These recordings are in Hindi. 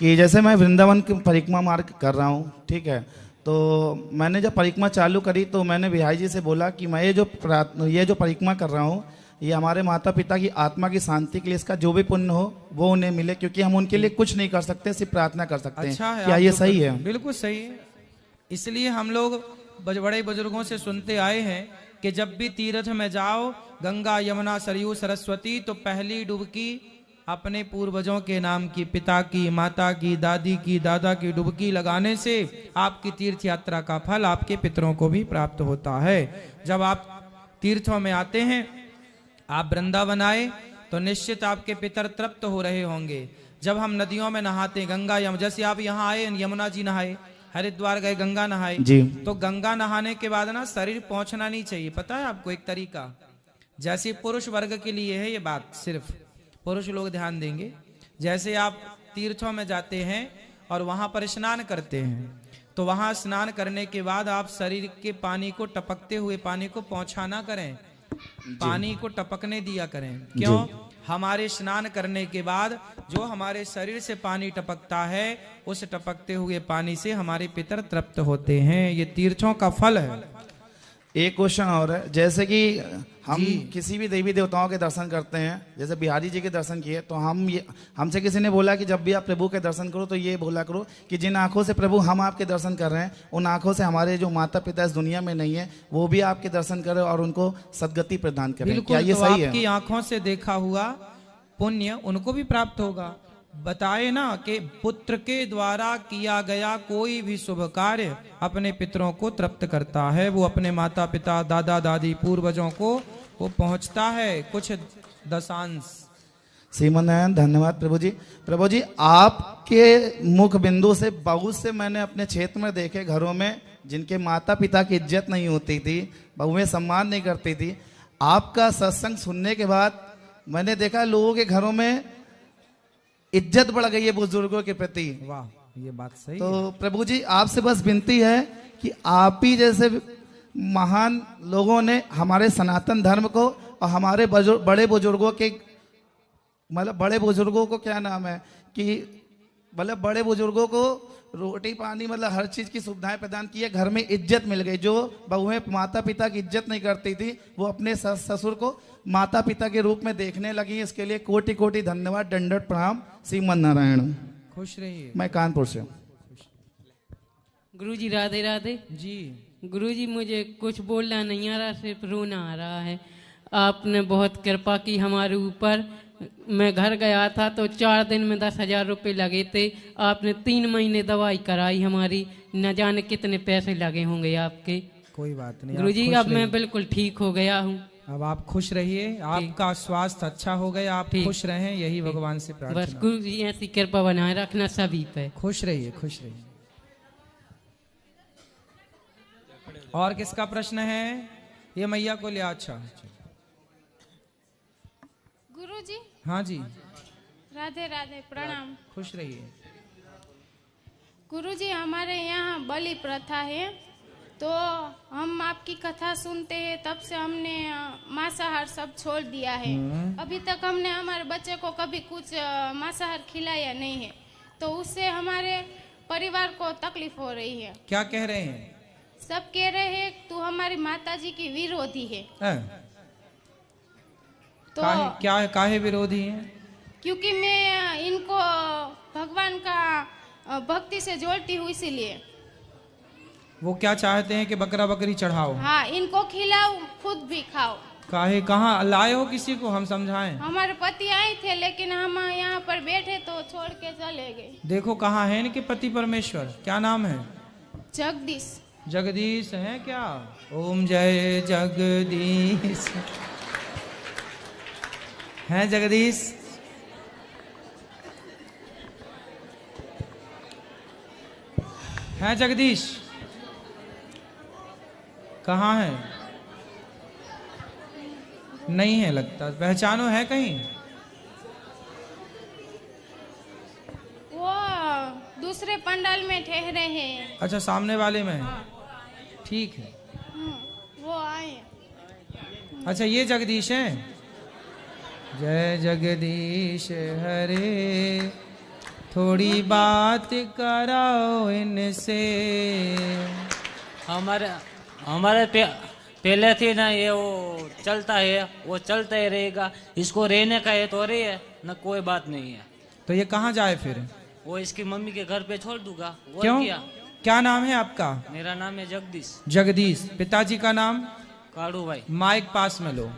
कि जैसे मैं वृंदावन की परिक्रमा मार्ग कर रहा हूँ, ठीक है, तो मैंने जब परिक्रमा चालू करी तो मैंने बिहारी जी से बोला कि मैं ये जो परिक्रमा कर रहा हूँ, ये हमारे माता पिता की आत्मा की शांति के लिए इसका जो भी पुण्य हो वो उन्हें मिले, क्योंकि हम उनके लिए कुछ नहीं कर सकते, सिर्फ प्रार्थना कर सकते हैं। अच्छा है, क्या ये सही है? बिल्कुल सही है। इसलिए हम लोग बड़े बुजुर्गों से सुनते आए हैं कि जब भी तीर्थ में जाओ, गंगा यमुना सरयू सरस्वती, तो पहली डुबकी अपने पूर्वजों के नाम की, पिता की, माता की, दादी की, दादा की डुबकी लगाने से आपकी तीर्थ यात्रा का फल आपके पितरों को भी प्राप्त होता है। जब आप तीर्थों में आते हैं, आप वृंदावन आए, तो निश्चित आपके पितर तृप्त हो रहे होंगे। जब हम नदियों में नहाते, गंगा यमुना, जैसे आप यहाँ आए, यमुना जी नहाए, हरिद्वार गए, गंगा नहाए जी। तो गंगा नहाने के बाद ना शरीर पहुंचना नहीं चाहिए। पता है आपको एक तरीका, जैसे पुरुष वर्ग के लिए है ये बात, सिर्फ पुरुष लोग ध्यान देंगे। जैसे आप तीर्थों में जाते हैं और वहां पर स्नान करते हैं, तो वहां स्नान करने के बाद आप शरीर के पानी को, टपकते हुए पानी को पहुंचा ना करें, पानी को टपकने दिया करें। क्यों? हमारे स्नान करने के बाद जो हमारे शरीर से पानी टपकता है, उस टपकते हुए पानी से हमारे पितर तृप्त होते हैं। ये तीर्थों का फल है। एक क्वेश्चन और है, जैसे कि हम किसी भी देवी देवताओं के दर्शन करते हैं, जैसे बिहारी जी के दर्शन किए, तो हमसे किसी ने बोला कि जब भी आप प्रभु के दर्शन करो तो ये बोला करो कि जिन आंखों से प्रभु हम आपके दर्शन कर रहे हैं, उन आंखों से हमारे जो माता पिता इस दुनिया में नहीं है वो भी आपके दर्शन करें और उनको सदगति प्रदान करें। क्या ये तो सही है? आपकी आंखों से देखा हुआ पुण्य उनको भी प्राप्त होगा। बताए ना कि पुत्र के द्वारा किया गया कोई भी शुभ कार्य अपने पितरों को तृप्त करता है। वो अपने माता पिता, दादा दादी, पूर्वजों को वो पहुंचता है कुछ दशांश। श्रीमन धन्यवाद प्रभु जी। प्रभु जी, आपके मुख बिंदु से बहुत से मैंने अपने क्षेत्र में देखे घरों में जिनके माता पिता की इज्जत नहीं होती थी, बहुएं सम्मान नहीं करती थी। आपका सत्संग सुनने के बाद मैंने देखा लोगों के घरों में इज्जत बढ़ गई है बुजुर्गों के प्रति। वाह, ये बात सही तो है। प्रभु जी, आपसे बस विनती है कि आप ही जैसे महान लोगों ने हमारे सनातन धर्म को और हमारे बड़े बुजुर्गों के, मतलब बड़े बुजुर्गों को क्या नाम है कि मतलब बड़े बुजुर्गों को रोटी पानी, मतलब हर चीज की सुविधाएं प्रदान की है, घर में इज्जत मिल गई। जो बहुएं माता पिता की इज्जत नहीं करती थी, वो अपने ससुर को माता पिता के रूप में देखने लगी। इसके लिए कोटि कोटि धन्यवाद, दंडवत प्रणाम। श्रीमन नारायण। खुश रहिए। मैं कानपुर से हूँ। गुरुजी राधे राधे जी। गुरुजी, मुझे कुछ बोलना नहीं आ रहा, सिर्फ रोना आ रहा है। आपने बहुत कृपा की हमारे ऊपर। मैं घर गया था तो 4 दिन में 10,000 रुपये लगे थे। आपने 3 महीने दवाई कराई हमारी, न जाने कितने पैसे लगे होंगे आपके। कोई बात नहीं गुरुजी, अब मैं बिल्कुल ठीक हो गया हूँ। अब आप खुश रहिए, आपका स्वास्थ्य अच्छा हो गया, आप खुश रहें, यही भगवान से प्रार्थना। बस गुरुजी ऐसी कृपा बनाए रखना सभी पे। खुश रहिए, खुश रहिए। और किसका प्रश्न है? ये मैया को लिया। अच्छा गुरुजी। हाँ जी। राधे राधे, प्रणाम। खुश रहिए। गुरुजी, हमारे यहाँ बलि प्रथा है, तो हम आपकी कथा सुनते हैं, तब से हमने मांसाहार सब छोड़ दिया है। अभी तक हमने हमारे बच्चे को कभी कुछ मांसाहार खिलाया नहीं है, तो उससे हमारे परिवार को तकलीफ हो रही है। क्या कह रहे हैं? सब कह रहे हैं तू हमारी माताजी की विरोधी है। तो काहे विरोधी हैं? क्योंकि मैं इनको भगवान का भक्ति से जोड़ती हूँ, इसीलिए। वो क्या चाहते हैं कि बकरा बकरी चढ़ाओ? हाँ, इनको खिलाओ, खुद भी खाओ। काहे, कहाँ लाए हो किसी को? हम समझाएं। हमारे पति आए थे, लेकिन हम यहाँ पर बैठे तो छोड़ के चले गए। देखो कहाँ है इनके पति परमेश्वर, क्या नाम है? जगदीश। जगदीश है क्या? ओम जय जगदीश। हैं जगदीश? हैं जगदीश? कहाँ है? नहीं है लगता, पहचानो है कहीं? वो दूसरे पंडाल में ठहरे हैं। अच्छा, सामने वाले में। ठीक है। वो आए। अच्छा, ये जगदीश हैं। जय जगदीश हरे। थोड़ी बात कराओ इनसे। हमारे पहले थी ना ये वो चलता है, वो चलता ही रहेगा। इसको रहने का है तो रहे, न कोई बात नहीं है। तो ये कहाँ जाए फिर? वो इसकी मम्मी के घर पे छोड़ दूंगा। और क्यों? क्या नाम है आपका? मेरा नाम है जगदीश। जगदीश। पिताजी का नाम? काड़ू भाई। माइक पास में लो।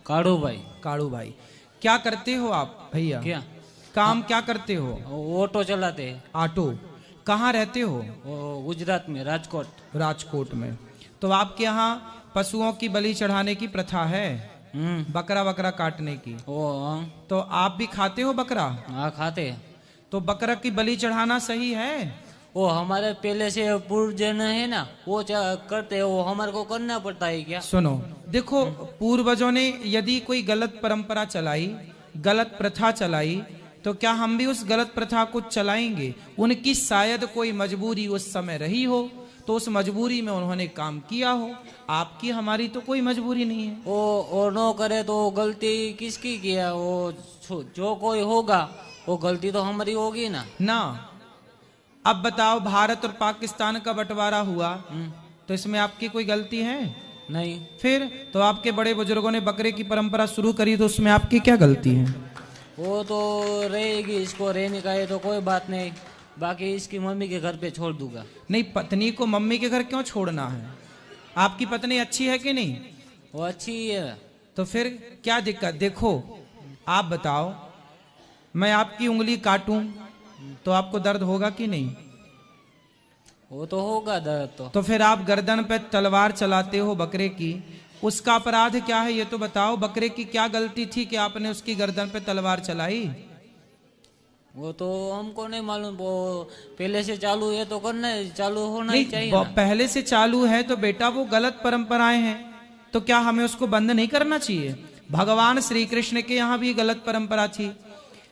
काड़ू भाई। काड़ू भाई। क्या करते हो आप भैया? क्या काम क्या करते हो? ऑटो चलाते हैं। ऑटो। कहाँ रहते हो? वो गुजरात में, राजकोट। राजकोट में। तो आपके यहाँ पशुओं की बलि चढ़ाने की प्रथा है? बकरा वकरा काटने की। तो आप भी खाते हो बकरा? हाँ खाते हैं। तो बकरा की बलि चढ़ाना सही है? वो हमारे पहले से पूर्वजन है ना, वो करते हैं, वो हमारे को करना पड़ता है क्या? सुनो, देखो पूर्वजों ने यदि कोई गलत परंपरा चलाई, गलत प्रथा चलाई, तो क्या हम भी उस गलत प्रथा को चलाएंगे? उनकी शायद कोई मजबूरी उस समय रही हो, तो उस मजबूरी में उन्होंने काम किया हो। आपकी हमारी तो कोई मजबूरी नहीं है। वो नो करे तो गलती किसकी किया? वो जो कोई होगा वो गलती तो हमारी होगी ना। अब बताओ, भारत और पाकिस्तान का बंटवारा हुआ, तो इसमें आपकी कोई गलती है? नहीं। फिर तो आपके बड़े बुजुर्गों ने बकरे की परंपरा शुरू करी, तो उसमें आपकी क्या गलती है? वो तो रहेगी, इसको रहने का है तो कोई बात नहीं, बाकी इसकी मम्मी के घर पे छोड़ दूंगा। नहीं, पत्नी को मम्मी के घर क्यों छोड़ना है? आपकी पत्नी अच्छी है कि नहीं? वो अच्छी है। तो फिर क्या दिक्कत? देखो, आप बताओ, मैं आपकी उंगली काटूं तो आपको दर्द होगा कि नहीं? वो तो होगा दर्द। तो फिर आप गर्दन पे तलवार चलाते हो बकरे की, उसका अपराध क्या है ये तो बताओ। बकरे की क्या गलती थी कि आपने उसकी गर्दन पे तलवार चलाई? वो तो हमको नहीं मालूम, वो पहले से चालू है तो करना चालू होना ही चाहिए ना। पहले से चालू है तो बेटा वो गलत परंपराएं हैं, तो क्या हमें उसको बंद नहीं करना चाहिए? भगवान श्री कृष्ण के यहाँ भी गलत परंपरा थी।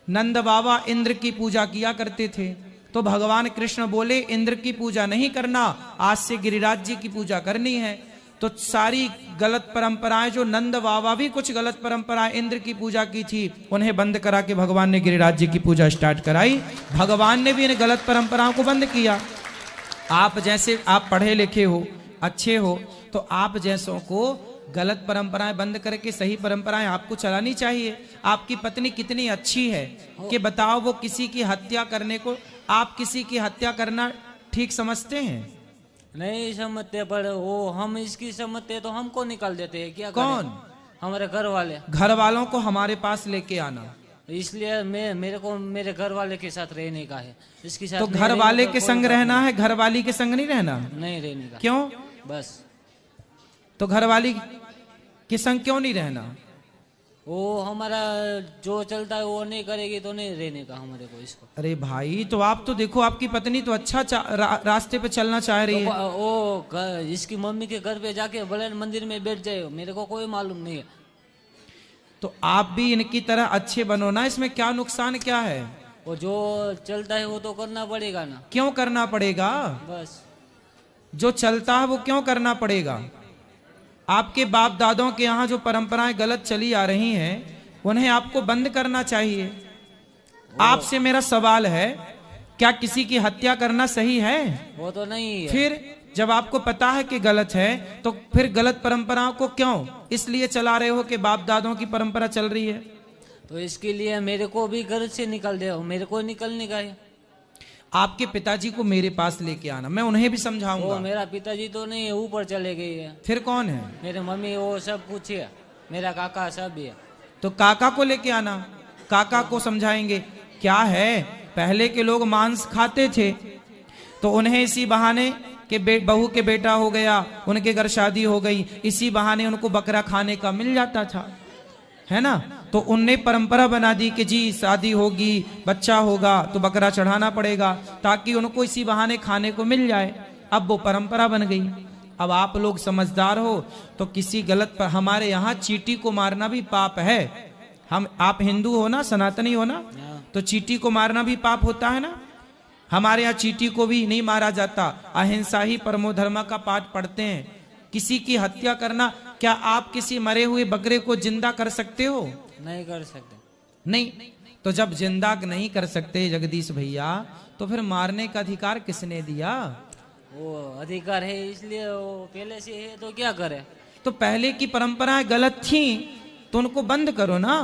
नंद बाबा इंद्र की पूजा किया करते थे, तो भगवान कृष्ण बोले इंद्र की पूजा नहीं करना, आज से गिरिराज जी की पूजा करनी है। तो सारी गलत परंपराएं, जो नंद बाबा भी कुछ गलत परंपराएं इंद्र की पूजा की थी, उन्हें बंद करा के भगवान ने गिरिराज जी की पूजा स्टार्ट कराई। भगवान ने भी इन गलत परंपराओं को बंद किया। आप जैसे, आप पढ़े लिखे हो, अच्छे हो, तो आप जैसों को गलत परंपराएं बंद करके सही परंपराएं आपको चलानी चाहिए। आपकी पत्नी कितनी अच्छी है कि बताओ, वो किसी की हत्या करने को, आप किसी की हत्या करना ठीक समझते हैं? नहीं समझते, पर वो हम इसकी समझते तो हमको निकाल देते हैं। क्या कौन? हमारे घर वाले। घर वालों को हमारे पास लेके आना, इसलिए मेरे को मेरे घर वाले के साथ रहने का है। इसके साथ तो घर वाले के संग रहना है, घर वाली के संग नहीं रहना। नहीं रहने का। क्यों? बस। तो घर वाली के संग क्यों नहीं रहना? वो हमारा जो चलता है वो नहीं करेगी तो नहीं रहने का हमारे को इसको। अरे भाई, तो आप तो देखो, आपकी पत्नी तो अच्छा रास्ते पे चलना चाह रही तो है। वो इसकी मम्मी के घर पे जाके भले मंदिर में बैठ जाए, मेरे को कोई मालूम नहीं है। तो आप भी इनकी तरह अच्छे बनो ना, इसमें क्या नुकसान क्या है? वो जो चलता है वो तो करना पड़ेगा ना। क्यों करना पड़ेगा? बस। जो चलता है वो क्यों करना पड़ेगा? आपके बाप दादों के यहाँ जो परंपराएं गलत चली आ रही हैं, उन्हें आपको बंद करना चाहिए। आपसे मेरा सवाल है, क्या किसी की हत्या करना सही है? वो तो नहीं है। फिर जब आपको पता है कि गलत है, तो फिर गलत परंपराओं को क्यों इसलिए चला रहे हो कि बाप दादों की परंपरा चल रही है? तो इसके लिए मेरे को भी घर से निकल दे, मेरे को निकलने का है। आपके पिताजी को मेरे पास लेके आना, मैं उन्हें भी समझाऊंगा। वो मेरा पिताजी तो नहीं है, ऊपर चले गई है। फिर कौन है? मेरे मम्मी, वो सब कुछ है, मेरा काका सब है। तो काका को लेके आना, काका को समझाएंगे। क्या है, पहले के लोग मांस खाते थे, तो उन्हें इसी बहाने कि बहू के बेटा हो गया, उनके घर शादी हो गई, इसी बहाने उनको बकरा खाने का मिल जाता था, है ना? तो उनने परंपरा बना दी कि जी शादी होगी, बच्चा होगा तो बकरा चढ़ाना पड़ेगा, ताकि उनको इसी बहाने खाने को मिल जाए। अब वो परंपरा बन गई। अब आप लोग समझदार हो तो किसी गलत पर, हमारे यहाँ चींटी को मारना भी पाप है। आप हिंदू हो ना, सनातनी हो ना, तो चींटी को मारना भी पाप होता है ना। हमारे यहाँ चींटी को भी नहीं मारा जाता, अहिंसा ही परमो धर्म का पाठ पढ़ते हैं। किसी की हत्या करना, क्या आप किसी मरे हुए बकरे को जिंदा कर सकते हो? नहीं कर सकते। नहीं। तो तो जब जिंदा नहीं कर सकते जगदीश भैया, तो फिर मारने का अधिकार किसने दिया? वो अधिकार है इसलिए वो पहले से है, तो क्या करे? तो पहले की परंपराएं गलत थी, तो उनको बंद करो ना।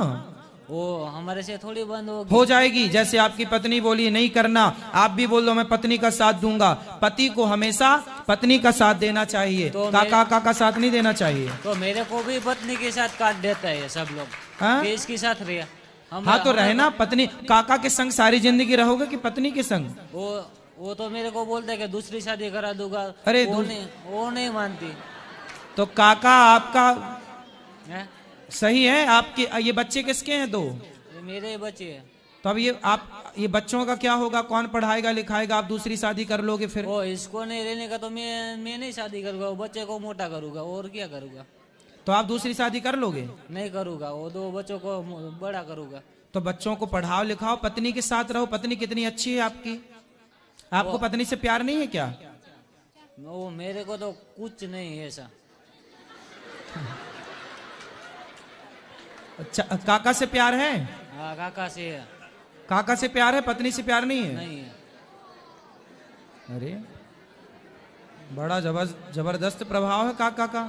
वो हमारे से थोड़ी बंद होगी। हो जाएगी। जैसे आपकी पत्नी बोली नहीं करना, आप भी बोल दो मैं पत्नी का साथ दूंगा। पति को हमेशा पत्नी का साथ देना चाहिए, तो काका का साथ नहीं देना चाहिए। तो मेरे को भी पत्नी के साथ काट देता है सब लोग, हाँ? कि इसके साथ रहे। हाँ तो रहना पत्नी काका के संग सारी जिंदगी रहोगे कि पत्नी के संग? वो तो मेरे को बोलता है कि दूसरी शादी करा दूंगा। अरे वो नहीं मानती। तो काका आपका है? सही है। आपके ये बच्चे किसके हैं? दो ये मेरे बच्चे हैं। तो अब ये बच्चों का क्या होगा? कौन पढ़ाएगा लिखाएगा? आप दूसरी शादी कर लोगे फिर? वो इसको नहीं रहने का तो मैं नहीं शादी करूंगा, वो बच्चे को मोटा करूंगा और क्या करूंगा। तो आप दूसरी शादी कर लोगे? नहीं करूंगा, वो दो बच्चों को बड़ा करूंगा। तो बच्चों को पढ़ाओ लिखाओ, पत्नी के साथ रहो। पत्नी कितनी अच्छी है आपकी। आपको पत्नी से प्यार नहीं है क्या? वो मेरे को तो कुछ नहीं है ऐसा। अच्छा, काका से प्यार है? हाँ काका से है। काका से प्यार है, पत्नी से प्यार नहीं है? नहीं है। अरे बड़ा जबरदस्त प्रभाव है काका का।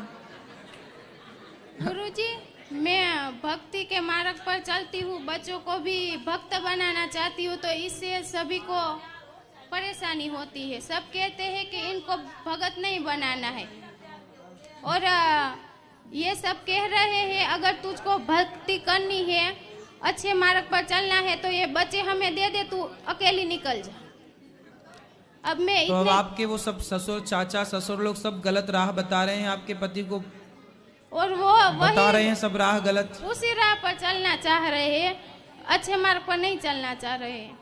गुरुजी, मैं भक्ति के मार्ग पर चलती हूँ, बच्चों को भी भक्त बनाना चाहती हूँ, तो इससे सभी को परेशानी होती है। सब कहते हैं कि इनको भगत नहीं बनाना है, और ये सब कह रहे हैं अगर तुझको भक्ति करनी है, अच्छे मार्ग पर चलना है, तो ये बच्चे हमें दे दे, तू अकेली निकल जा। अब मैं तो अब आपके वो सब ससुर चाचा ससुर लोग सब गलत राह बता रहे हैं आपके पति को, और वो बता रहे हैं सब राह गलत। उसी राह पर चलना चाह रहे हैं, अच्छे मार्ग पर नहीं चलना चाह रहे हैं।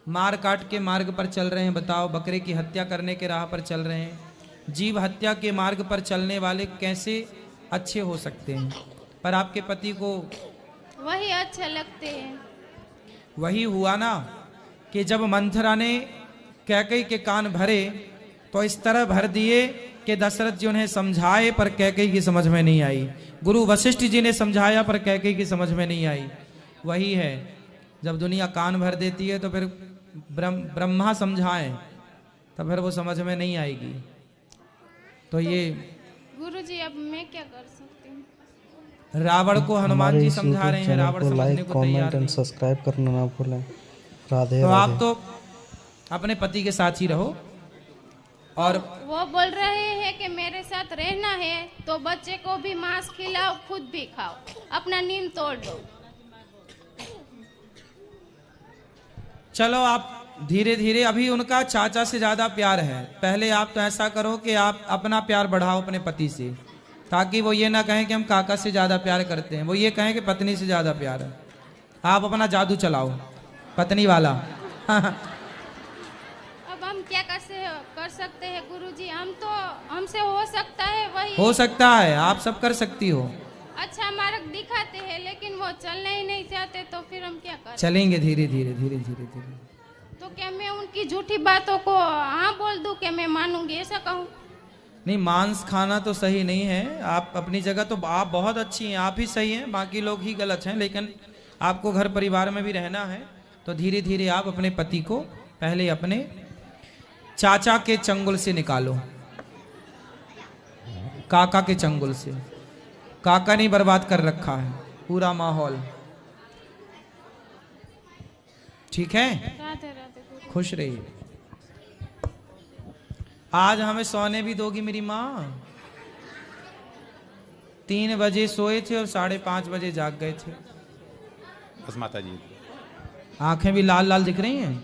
मार काट के मार्ग पर चल रहे हैं। बताओ, बकरे की हत्या करने के राह पर चल रहे हैं। जीव हत्या के मार्ग पर चलने वाले कैसे अच्छे हो सकते हैं? पर आपके पति को वही अच्छे लगते हैं। वही हुआ ना कि जब मंथरा ने कैकेयी के कान भरे तो इस तरह भर दिए कि दशरथ जी उन्हें समझाए पर कैकेयी की समझ में नहीं आई। गुरु वशिष्ठ जी ने समझाया पर कैकेयी की समझ में नहीं आई। वही है, जब दुनिया कान भर देती है तो फिर ब्रह्मा समझाए तो फिर वो समझ में नहीं आएगी। तो ये गुरुजी, अब मैं क्या कर सकती हूँ? रावण को हनुमान जी समझा रहे हैं, रावण समझने लाइक, को तैयार कमेंट एंड नहीं। सब्सक्राइब करना ना भूलें। राधे तो आप राधे। तो अपने पति के साथ ही रहो। और वो बोल रहे हैं कि मेरे साथ रहना है तो बच्चे को भी मांस खिलाओ, खुद भी खाओ, अपना नींद तोड़ दो। चलो आप धीरे धीरे, अभी उनका चाचा से ज्यादा प्यार है। पहले आप तो ऐसा करो कि आप अपना प्यार बढ़ाओ अपने पति से, ताकि वो ये ना कहें कि हम काका से ज्यादा प्यार करते हैं, वो ये कहें कि पत्नी से ज्यादा प्यार है। आप अपना जादू चलाओ पत्नी वाला। अब हम क्या कर सकते हैं गुरुजी? हम तो हमसे हो सकता है वही, हो सकता है, आप सब कर सकती हो। अच्छा मार्ग दिखाते हैं, लेकिन वो चलना ही नहीं चाहते, तो फिर हम क्या करें? चलेंगे धीरे धीरे धीरे धीरे धीरे। तो क्या मैं उनकी झूठी बातों को हाँ बोल दूं कि मैं मानूंगी, ऐसा कहूँ? नहीं, मांस खाना तो सही नहीं है। आप अपनी जगह तो आप बहुत अच्छी हैं, आप ही सही हैं, बाकी लोग ही गलत हैं। लेकिन आपको घर परिवार में भी रहना है, तो धीरे धीरे आप अपने पति को पहले अपने चाचा के चंगुल से निकालो, काका के चंगुल से। काका ने बर्बाद कर रखा है पूरा माहौल। ठीक है, राधे राधे गुरु। खुश रहिए। आज हमें सोने भी दोगी मेरी माँ? 3 बजे सोए थे और 5:30 बजे जाग गए थे। बस माता जी, आंखें भी लाल लाल दिख रही हैं।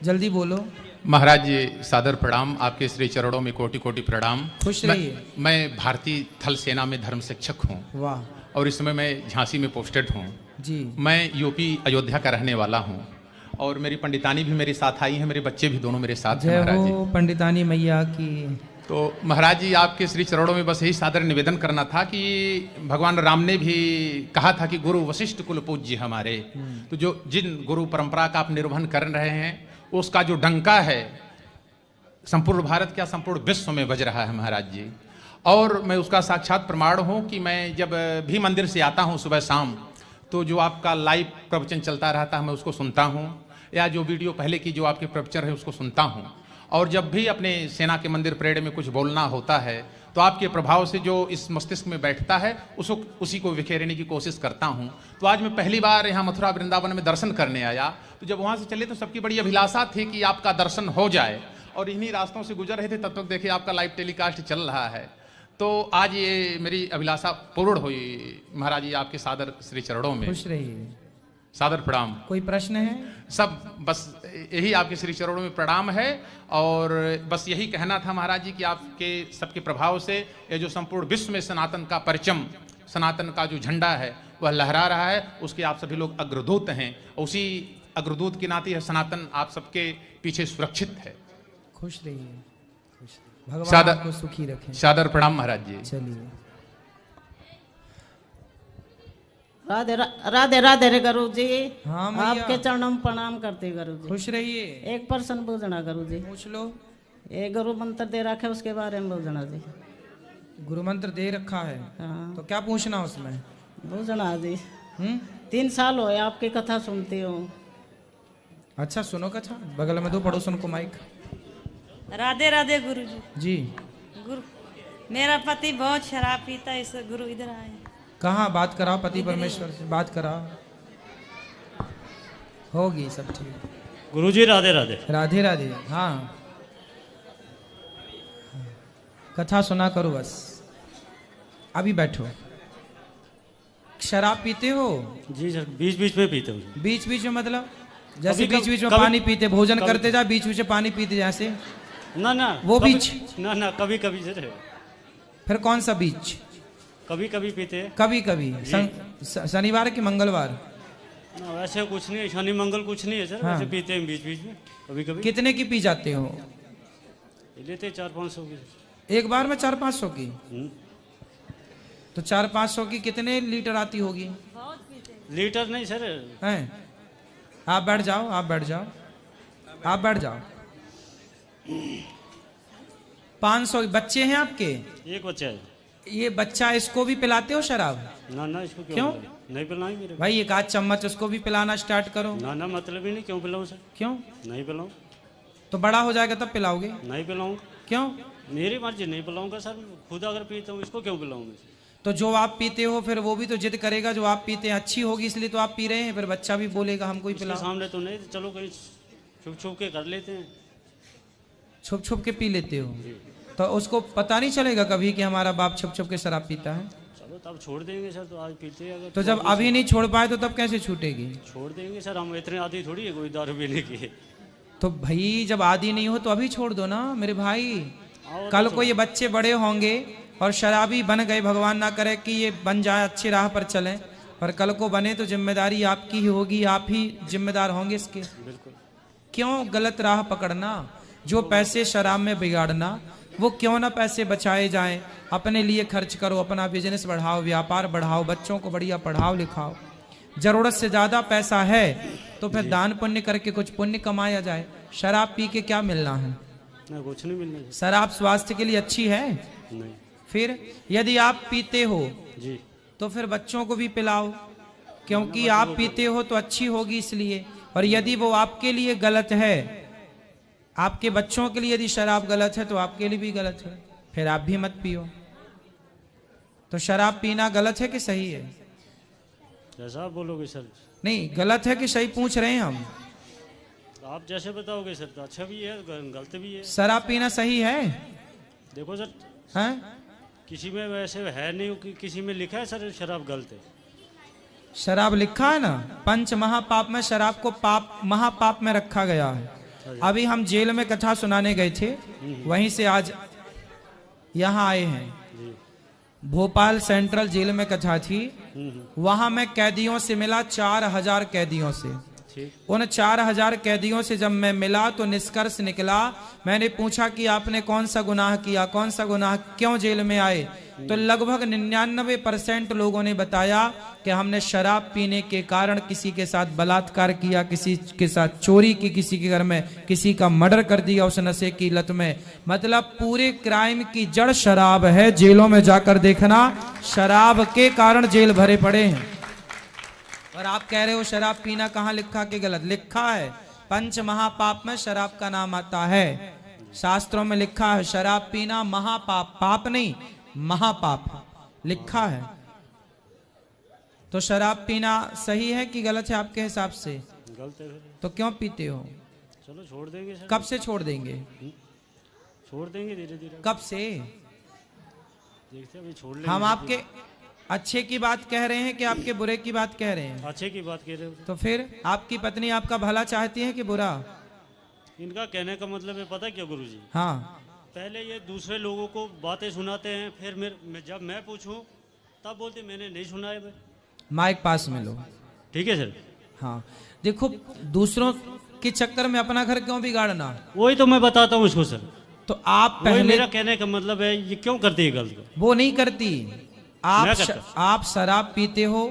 जल्दी बोलो। महाराज जी सादर प्रणाम, आपके श्री चरणों में कोटि कोटि प्रणाम। खुश मैं- रहिए। मैं भारतीय थल सेना में धर्म शिक्षक हूँ वाह और इस समय मैं झांसी में पोस्टेड हूँ। जी। मैं यूपी अयोध्या का रहने वाला हूँ और मेरी पंडितानी भी मेरे साथ आई है, मेरे बच्चे भी दोनों मेरे साथ हैं जय महाराज जी। हो पंडितानी मैया की। तो महाराज जी आपके श्री चरणों में बस यही सादर निवेदन करना था कि भगवान राम ने भी कहा था कि गुरु वशिष्ठ कुल पूज्य हमारे। तो जो जिन गुरु परंपरा का आप निर्वहन कर रहे हैं उसका जो डंका है संपूर्ण भारत क्या संपूर्ण विश्व में बज रहा है महाराज जी। और मैं उसका साक्षात प्रमाण हूँ कि मैं जब भी मंदिर से आता हूँ सुबह शाम तो जो आपका लाइव प्रवचन चलता रहता है मैं उसको सुनता हूँ, या जो वीडियो पहले की जो आपके प्रवचन है उसको सुनता हूँ। और जब भी अपने सेना के मंदिर परेड में कुछ बोलना होता है तो आपके प्रभाव से जो इस मस्तिष्क में बैठता है उसको उसी को बिखेरने की कोशिश करता हूँ। तो आज मैं पहली बार यहाँ मथुरा वृंदावन में दर्शन करने आया, तो जब वहाँ से चले तो सबकी बड़ी अभिलाषा थी कि आपका दर्शन हो जाए, और इन्हीं रास्तों से गुजर रहे थे तब तक देखिए आपका लाइव टेलीकास्ट चल रहा है। तो आज ये मेरी अभिलाषा पूर्ण हुई। महाराज जी आपके सादर श्री चरणों में खुश रहिए। सादर प्रणाम। कोई प्रश्न है? सब बस यही आपके श्री चरणों में प्रणाम है, और बस यही कहना था महाराज जी कि आपके सबके प्रभाव से ये जो संपूर्ण विश्व में सनातन का परचम, सनातन का जो झंडा है वह लहरा रहा है, उसके आप सभी लोग अग्रदूत हैं। उसी अग्रदूत की नाती है सनातन आप सबके पीछे सुरक्षित है। खुश रहिए, खुश रहिए। भगवान आपको सुखी रखें। सादर प्रणाम महाराज जी। चलिए। राधे राधे राधे रे गुरु जी। हाँ मैया। आपके चरणों में प्रणाम करते गुरु जी। खुश रहिए। एक प्रश्न पूछना गुरु जी। पूछ लो। ये गुरु मंत्र दे रखे उसके बारे में पूछना जी। गुरु मंत्र दे रखा है, हाँ तो क्या पूछना उसमें? पूछना जी। 3 साल हो आपकी कथा सुनती हूँ। अच्छा सुनो कथा, बगल में दो पड़ोसन को माइक। राधे राधे गुरु जी। जी। गुरु मेरा पति बहुत शराब पीता है, इस गुरु इधर आए। कहाँ बात कराओ, पति परमेश्वर से बात कराओ, होगी सब ठीक। गुरुजी राधे राधे। राधे राधे। हाँ कथा सुना करो बस। अभी बैठो। शराब पीते हो? जी सर, बीच बीच में पीते हूँ। बीच बीच में मतलब जैसे कभी बीच बीच में कभी- पानी पीते, भोजन कभी- करते जा बीच बीच में पानी पीते जैसे ना ना वो कभी- बीच? ना ना कभी कभी सर है। फिर कौन सा बीच? कभी कभी पीते हैं। कभी कभी शनिवार की मंगलवार? ना वैसे कुछ नहीं है, शनि मंगल कुछ नहीं है सर। हाँ। वैसे पीते हैं बीच बीच में कभी कभी। कितने की पी जाते हो? लेते 400-500 की। एक बार में 400-500 की? हम्म। तो 400-500 की कितने लीटर आती होगी? लीटर नहीं सर। हैं? आप बैठ जाओ, आप बैठ जाओ, आप बैठ जाओ। 500 बच्चे हैं आपके? एक बच्चा है। ये बच्चा, इसको भी पिलाते हो शराब? ना ना इसको क्यों? नहीं पिलाएं मेरे भाई एक आध चम्मच उसको भी पिलाना स्टार्ट करो। ना ना मतलब ही नहीं, क्यों पिलाऊं सर? क्यों? नहीं पिलाऊं। तो बड़ा हो जाएगा तब पिलाओगे? नहीं पिलाऊं। क्यों? मेरी मर्जी, नहीं पिलाऊंगा सर। खुद अगर पीता हूँ इसको क्यों पिलाऊं मैं? तो जो आप पीते हो फिर वो भी तो जिद करेगा, जो आप पीते हैं अच्छी होगी इसलिए तो आप पी रहे हैं, फिर बच्चा भी बोलेगा हमको ही उसके पिलाओ। सामने तो नहीं, चलो कहीं छुप छुप के कर लेते हैं। छुप छुप के पी लेते हो, तो उसको पता नहीं चलेगा कभी कि हमारा बाप छुप छुप के शराब पीता है? चलो तब छोड़ देंगे सर। तो आज पीते हैं अगर तो जब अभी नहीं छोड़ पाए तो तब कैसे छूटेगी? छोड़ देंगे सर। हम इतने आदि थोड़ी है कोई दारू पीने की। तो भाई जब आदि नहीं हो तो अभी छोड़ दो ना मेरे भाई। आओ कल तो को ये बच्चे बड़े होंगे और शराबी बन गए, भगवान ना करे कि ये बन जाए, अच्छी राह पर चलें, पर कल को बने तो जिम्मेदारी आपकी ही होगी, आप ही जिम्मेदार होंगे इसके। बिल्कुल। क्यों गलत राह पकड़ना? जो पैसे शराब में बिगाड़ना, वो क्यों ना पैसे बचाए जाएं, अपने लिए खर्च करो, अपना बिजनेस बढ़ाओ, व्यापार बढ़ाओ, बच्चों को बढ़िया पढ़ाओ लिखाओ। जरूरत से ज्यादा पैसा है तो फिर दान पुण्य करके कुछ पुण्य कमाया जाए। शराब पी के क्या मिलना है? ना कुछ नहीं मिलना शराब स्वास्थ्य के लिए अच्छी है? नहीं। फिर यदि आप पीते हो जी तो फिर बच्चों को भी पिलाओ, क्योंकि आप पीते हो तो अच्छी होगी इसलिए। और यदि वो आपके लिए गलत है, आपके बच्चों के लिए यदि शराब गलत है तो आपके लिए भी गलत है, फिर आप भी मत पियो। तो शराब पीना गलत है कि सही है? जैसा आप बोलोगे सर। नहीं गलत है कि सही पूछ रहे हैं हम। आप जैसे बताओगे सर, तो अच्छा भी है गलत भी है। शराब पीना सही है? देखो सर, हैं? किसी में वैसे है नहीं कि किसी में लिखा है सर शराब गलत है। शराब लिखा है ना, पंच महापाप में शराब को पाप महापाप में रखा गया है। अभी हम जेल में कथा सुनाने गए थे, वहीं से आज यहाँ आए हैं। भोपाल सेंट्रल जेल में कथा थी, वहां मैं कैदियों से मिला, 4000 कैदियों से। उन 4000 कैदियों से जब मैं मिला तो निष्कर्ष निकला, मैंने पूछा कि आपने कौन सा गुनाह किया, कौन सा गुनाह, क्यों जेल में आए? तो लगभग 99% लोगों ने बताया कि हमने शराब पीने के कारण किसी के साथ बलात्कार किया, किसी के साथ चोरी की, किसी के घर में किसी का मर्डर कर दिया उस नशे की लत में। मतलब पूरे क्राइम की जड़ शराब है। जेलों में जाकर देखना, शराब के कारण जेल भरे पड़े हैं। और आप कह रहे हो शराब पीना कहाँ लिखा कि गलत लिखा है। पंच महापाप में शराब का नाम आता है, शास्त्रों में लिखा है शराब पीना महापाप, पाप नहीं महापाप लिखा है। तो शराब पीना सही है कि गलत है आपके हिसाब से? गलत है फिर। तो क्यों पीते हो? चलो छोड़ देंगे सर। कब से छोड़ देंगे? छोड़ देंगे धीरे धीरे। कब से? देखते हैं अभी छोड़ लेंगे। हम आपके अच्छे की बात कह रहे हैं कि आपके बुरे की बात कह रहे हैं? अच्छे की बात कह रहे हो। तो फिर आपकी पत्नी आपका भला चाहती है कि बुरा? इनका कहने का मतलब है पता क्या गुरुजी, हाँ, पहले ये दूसरे लोगों को बातें सुनाते हैं, फिर जब मैं पूछूं तब बोलते मैंने नहीं सुना है। माइक पास में लो। ठीक है सर। हाँ देखो, दूसरों के चक्कर में अपना घर क्यों बिगाड़ना? वही तो मैं बताता हूँ इसको सर। तो आप वही पहले, मेरा कहने का मतलब है ये क्यों करती है गलत? वो नहीं करती। मैं करता। आप शराब पीते हो,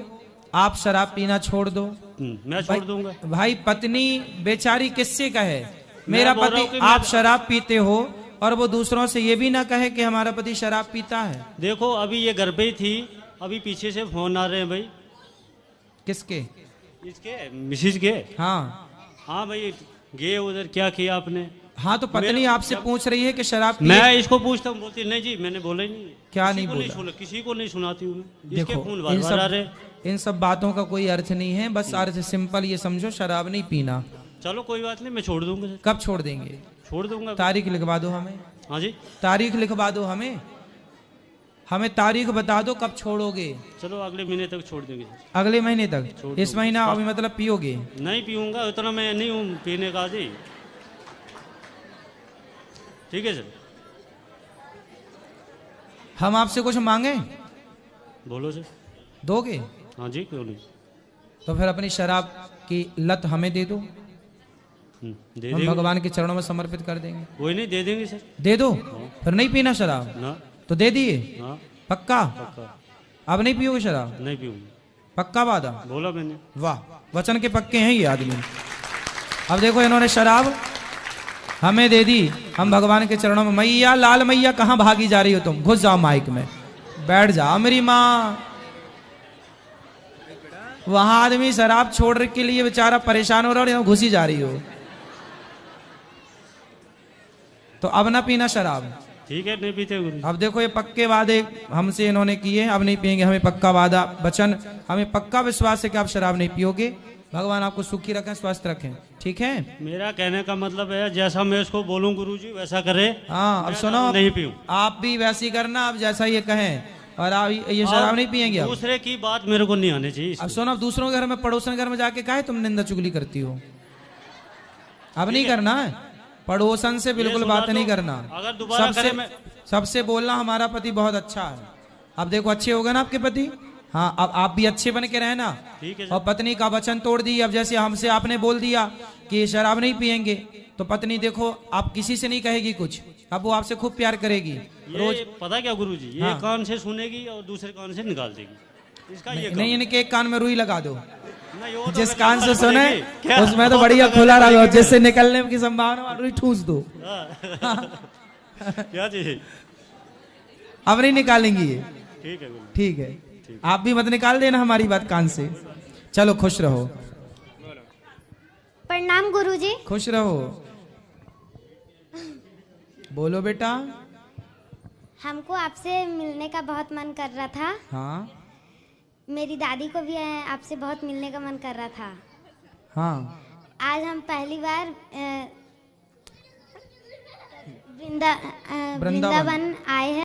आप शराब पीना छोड़ दो। मैं छोड़ दूंगा। भाई पत्नी बेचारी किससे कहे मेरा बोल रहा हूं पति, कि आप मैं- शराब पीते हो और वो दूसरों से ये भी ना कहे कि हमारा पति शराब पीता है। देखो अभी ये घर पे ही थी, अभी पीछे से फोन आ रहे हैं भाई। किसके? इसके मिसिज के। हाँ हाँ भाई गए उधर, क्या किया आपने? हाँ, तो पत्नी मेरा- आपसे पूछ रही है कि शराब पिए? मैं इसको पूछता हूँ, बोलती नहीं जी मैंने बोला ही नहीं। क्या किसी नहीं को बोला? किसी को नहीं सुनाती हूँ मैं। इसके देखो फोन बार बार आ रहे। इन सब बातों का कोई अर्थ नहीं है, बस अर्थ सिंपल ये समझो शराब नहीं पीना। चलो कोई बात नहीं, मैं छोड़ दूंगा सर। कब छोड़ देंगे? छोड़ दूंगा। तारीख लिखवा दो हमें। हाँ जी तारीख लिखवा दो हमें, हमें तारीख बता दो कब छोड़ोगे। चलो अगले महीने तक छोड़ देंगे सर। अगले महीने तक? छोड़ इस दूंगा। महीना अभी मतलब पियोगे? नहीं पीऊंगा, उतना मैं नहीं हूँ पीने का जी। ठीक है सर। हम आपसे कुछ मांगे? बोलो सर। दोगे? हाँ जी क्यों नहीं। तो फिर अपनी शराब की लत हमें दे दो, दे हम देंगे। भगवान के चरणों में समर्पित कर देंगे। कोई नहीं, दे देंगे सर। दे दो, फिर नहीं पीना शराब? ना। तो दे दिए? हाँ पक्का? पक्का। अब नहीं पियोगे शराब? नहीं पीऊंगा। पक्का वादा? बोला मैंने। वाह, वचन के पक्के हैं ये आदमी। अब देखो इन्होंने शराब हमें दे दी, हम भगवान के चरणों में। मैया लाल मैया कहाँ भागी जा रही हो तुम? घुस जाओ माइक में, बैठ जाओ मेरी माँ। वहां आदमी शराब छोड़ के लिए बेचारा परेशान हो रहा है और यहाँ घुसी जा रही हो। तो अब ना पीना शराब। ठीक है नहीं पीते गुरु। अब देखो ये पक्के वादे हमसे इन्होंने किए, अब नहीं पिएंगे। हमें पक्का वादा वचन, हमें पक्का विश्वास है कि आप शराब नहीं पियोगे। भगवान आपको सुखी रखें, स्वस्थ रखें, ठीक है? मेरा कहने का मतलब है जैसा मैं इसको बोलूं गुरुजी वैसा करे। हाँ, अब मैं सुनो, नहीं पीऊं। आप भी वैसी करना, अब जैसा ये कहें। और आप ये शराब नहीं पिएंगे अब। दूसरे की बात मेरे को नहीं आनी चाहिए। अब सुनो, अब दूसरों के घर में, पड़ोसन के घर में जाके काहे तुम निंदा चुगली करती हो? अब नहीं करना है, पड़ोसन से बिल्कुल सुना बात तो, नहीं करना। अगर दोबारा करे मैं सबसे बोलना हमारा पति बहुत अच्छा है। अब देखो अच्छे हो गए ना आपके पति? हाँ, अब आप भी अच्छे बन के रहना। ठीक है और पत्नी का वचन तोड़ दी। अब जैसे हमसे आपने बोल दिया कि शराब नहीं पिएंगे, तो पत्नी देखो आप किसी से नहीं कहेगी कुछ, अब वो आपसे खूब प्यार करेगी। रोज पता क्या गुरुजी, ये हाँ। कान से सुनेगी और दूसरे कान से निकाल देगी। इसका ये नहीं, इनके एक कान में रुई लगा दो। नहीं, वो तो जिस मैं कान से कहता सुने पड़ेगी। क्या? उसमें तो वो बढ़िया कहता खुला रहा, पड़ेगी। जिससे निकलने की संभावना रुई ठूस दो। क्या चाहिए? अब नहीं निकालेंगी ये। ठीक है गुरु। ठीक है, आप भी मत निकाल देना हमारी बात कान से। चलो खुश रहो। प्रणाम गुरुजी। खुश रहो। बोलो बेटा। हमको आपसे मिलने का बहुत मन कर रहा था। हाँ मेरी दादी को भी आपसे बहुत मिलने का मन कर रहा था। हाँ, आज हम पहली बार वृंदावन वृंदावन आए हैं।